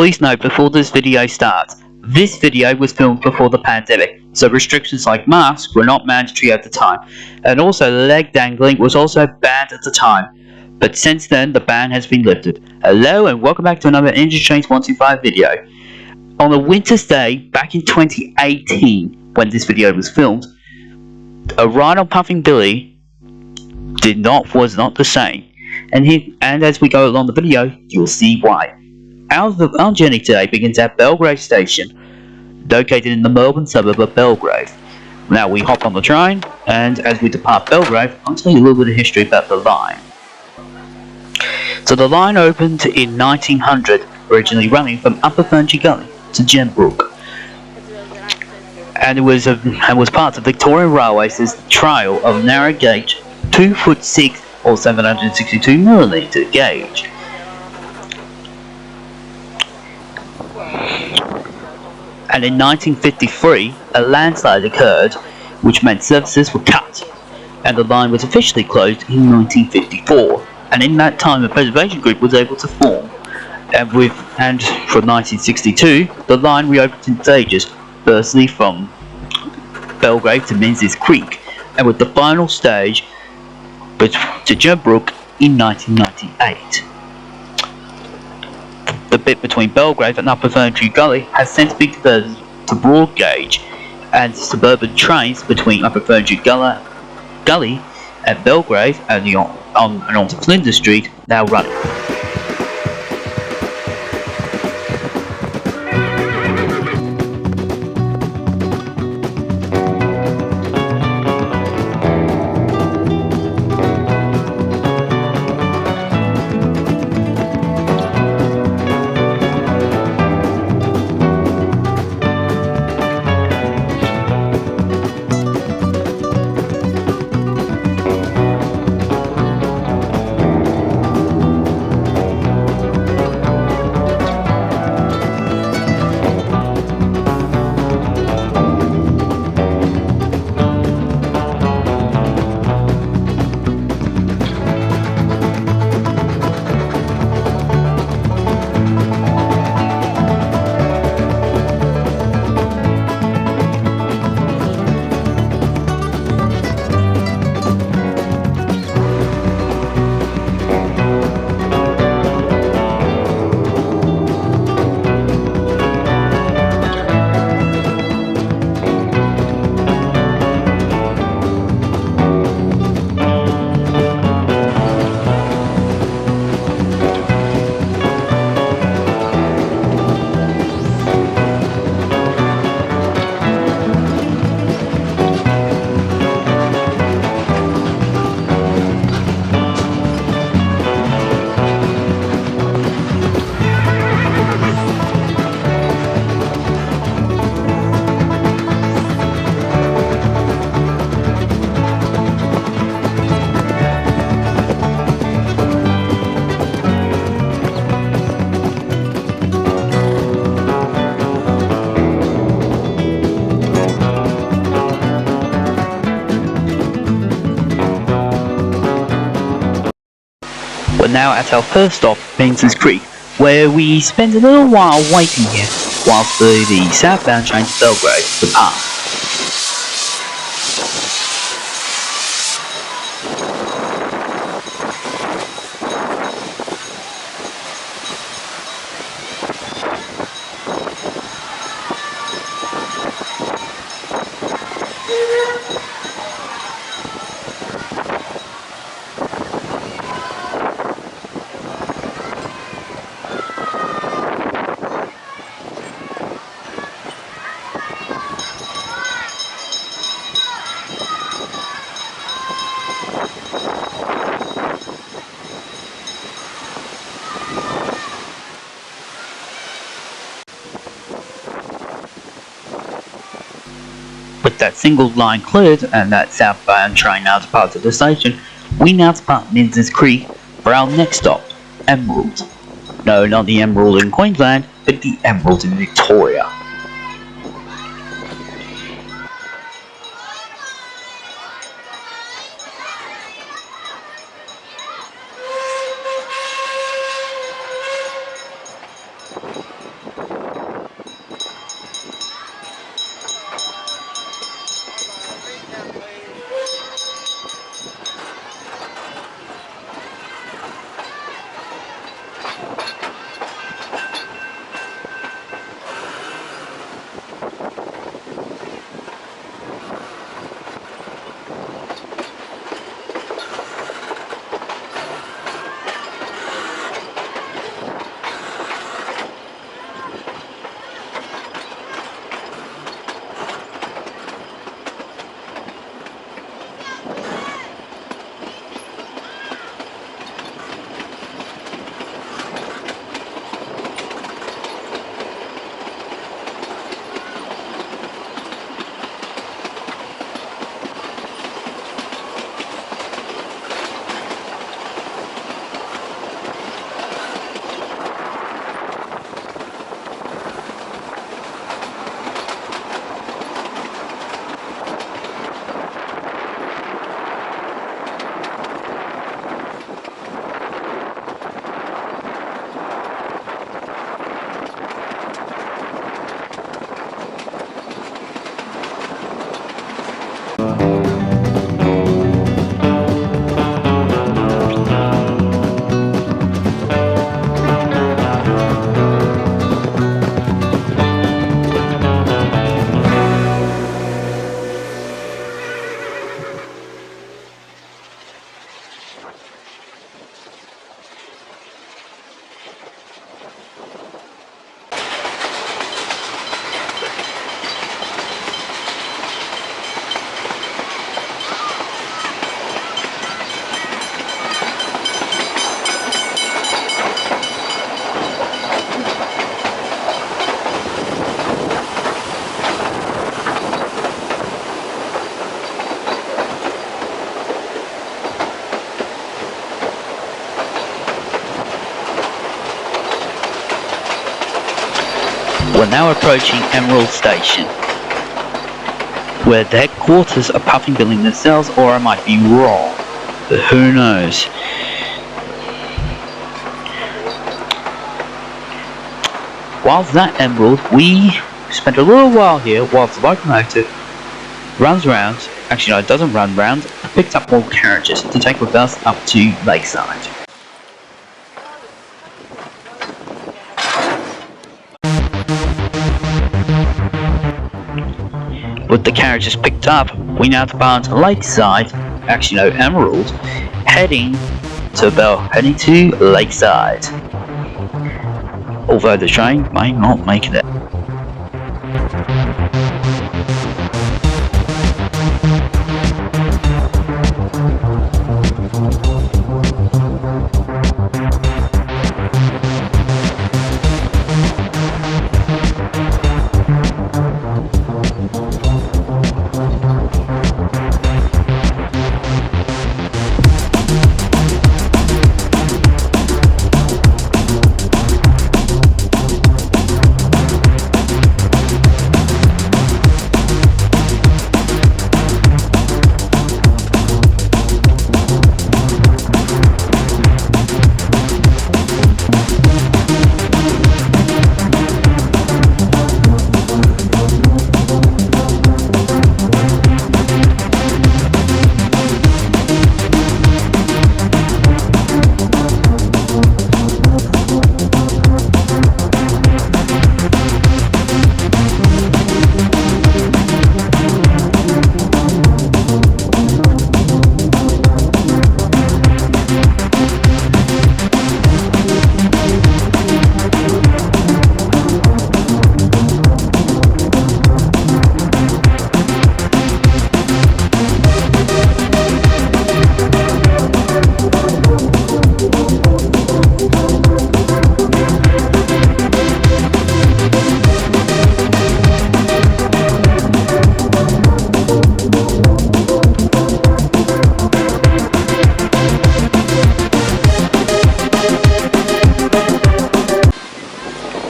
Please note before this video starts, this video was filmed before the pandemic, so restrictions like masks were not mandatory at the time, and also leg dangling was also banned at the time. But since then, the ban has been lifted. Hello and welcome back to another Industry Trains 125 video. On a winter's day back in 2018, when this video was filmed, a ride on Puffing Billy was not the same. And as we go along the video, you'll see why. Our journey today begins at Belgrave Station, located in the Melbourne suburb of Belgrave. Now we hop on the train, and as we depart Belgrave, I'll tell you a little bit of history about the line. So the line opened in 1900, originally running from Upper Ferntree Gully to Gembrook, and it was part of Victorian Railways' trial of narrow gauge 2'6" or 762mm gauge. And in 1953, a landslide occurred, which meant services were cut, and the line was officially closed in 1954. And in that time, a preservation group was able to form, and from 1962, the line reopened in stages, firstly from Belgrave to Menzies Creek, and with the final stage to Gembrook in 1998. The bit between Belgrave and Upper Ferntree Gully has since been converted to broad gauge, and suburban trains between Upper Ferntree Gully and Belgrave and onto Flinders Street now running. We're now at our first stop, Menzies Creek, where we spend a little while waiting here whilst the southbound train to Belgrave departs. With that single line cleared and that southbound train now departed the station, we now depart Menzies Creek for our next stop, Emerald. No, not the Emerald in Queensland, but the Emerald in Victoria. We're now approaching Emerald Station, where the headquarters are Puffin building themselves, or I might be wrong, but who knows. Whilst that Emerald, we spent a little while here whilst the locomotive runs around, actually no, it doesn't run round, picked up more carriages to take with us up to Lakeside. With the carriages picked up, we now depart Lakeside, actually no, Emerald, heading to Lakeside. Although the train may not make it.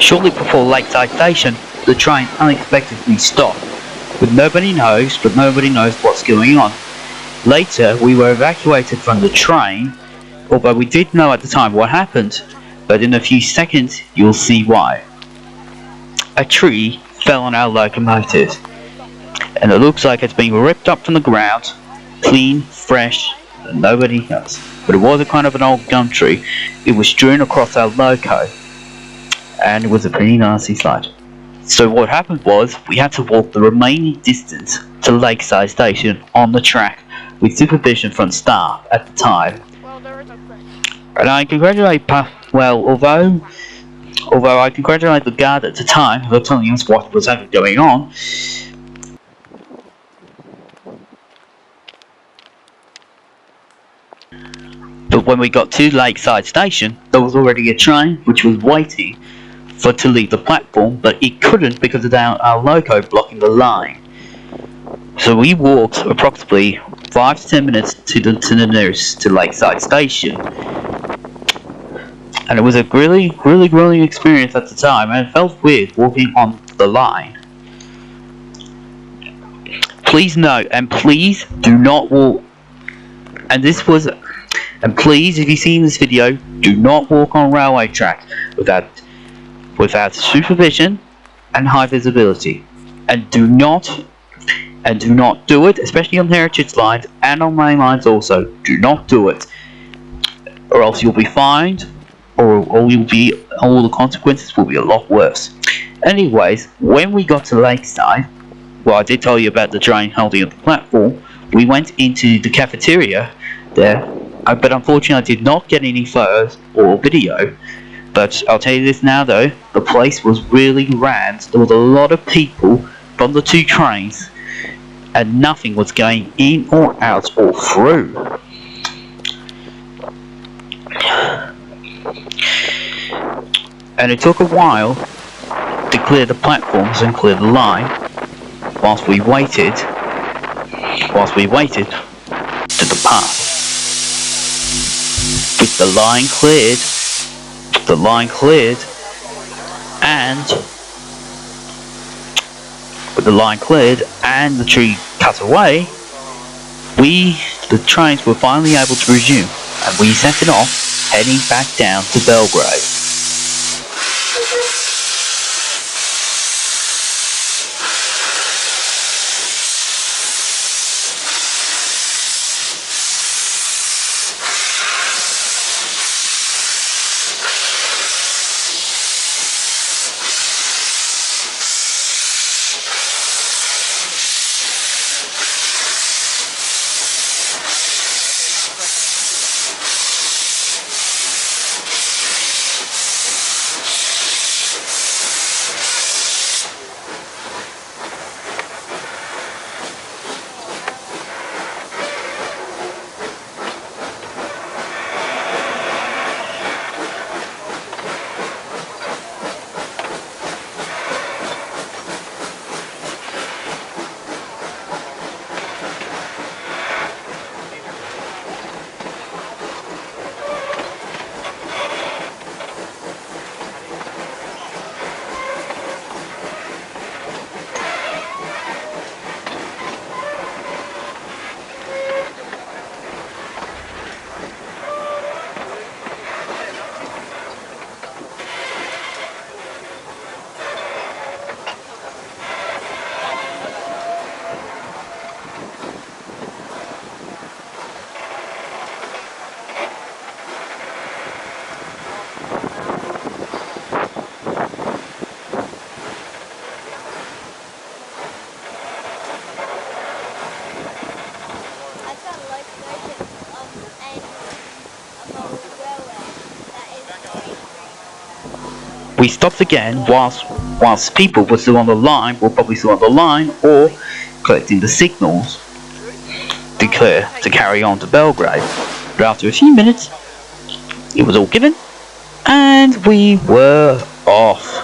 Shortly before Lakeside Station, the train unexpectedly stopped, with nobody knows what's going on. Later, we were evacuated from the train, although we did know at the time what happened, but in a few seconds you'll see why. A tree fell on our locomotive, and it looks like it's been ripped up from the ground, clean, fresh, and nobody else. But it was a kind of an old gum tree. It was strewn across our loco, and it was a pretty nasty slide. So what happened was, we had to walk the remaining distance to Lakeside Station on the track, with supervision from staff at the time. And I congratulate although I congratulate the guard at the time for telling us what was actually going on, but when we got to Lakeside Station, there was already a train which was waiting to leave the platform, but it couldn't because of our loco blocking the line. So we walked approximately 5 to 10 minutes to the nearest to Lakeside Station, and it was a really grueling experience at the time, and it felt weird walking on the line. Please note, and please do not walk, and please, if you've seen this video, do not walk on railway track without supervision and high visibility, and do not do it, especially on heritage lines and on main lines also. Do not do it, or else you'll be fined, or all the consequences will be a lot worse. Anyways, when we got to Lakeside, well, I did tell you about the train holding at the platform. We went into the cafeteria there, But unfortunately I did not get any photos or video. But I'll tell you this now though, the place was really rammed. There was a lot of people from the two trains, and nothing was going in or out or through. And it took a while to clear the platforms and clear the line whilst we waited to depart. With the line cleared, and with the line cleared and the tree cut away, the trains were finally able to resume, and we set it off, heading back down to Belgrade. We stopped again whilst people were still on the line, or collecting the signals to carry on to Belgrade. But after a few minutes, it was all given, and we were off.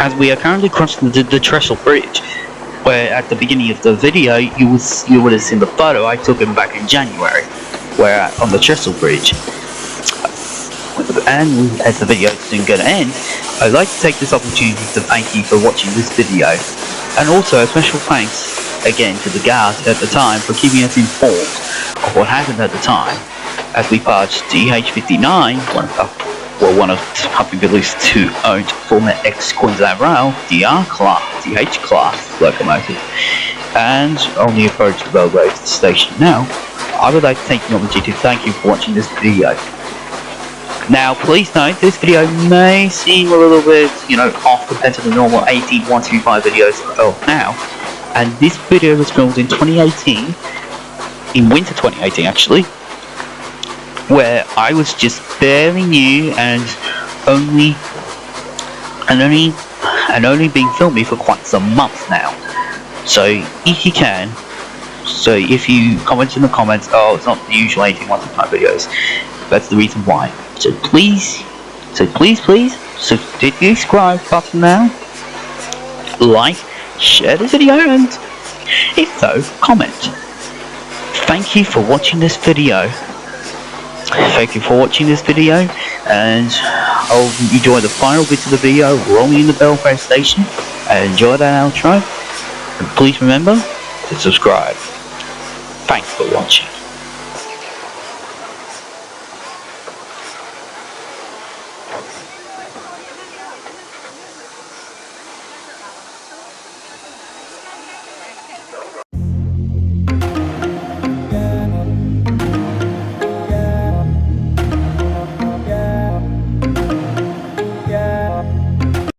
as we are currently crossing the Trestle Bridge, where at the beginning of the video you would have seen the photo I took back in January, where on the Trestle Bridge. And as the video is soon going to end, I'd like to take this opportunity to thank you for watching this video, and also a special thanks again to the guards at the time for keeping us informed of what happened at the time, as we passed DH-59, one of Humphrey Billy's two owned former ex-Queensland Rail DH class locomotive, and on the approach to Belgrave station now. I would like to take the opportunity to thank you for watching this video. Now, please note, this video may seem a little bit, off compared to the normal 18125 videos of now. And this video was filmed in 2018, in winter 2018 actually, where I was just fairly new and only been filming for quite some months now. So if you can, if you comment in the comments, oh, it's not the usual 18125 videos, that's the reason why. So please, hit the subscribe button now, like, share the video, and if so, comment. Thank you for watching this video. And I'll enjoy the final bits of the video rolling in the Belgrave station, and enjoy that outro, and please remember to subscribe. Thanks for watching.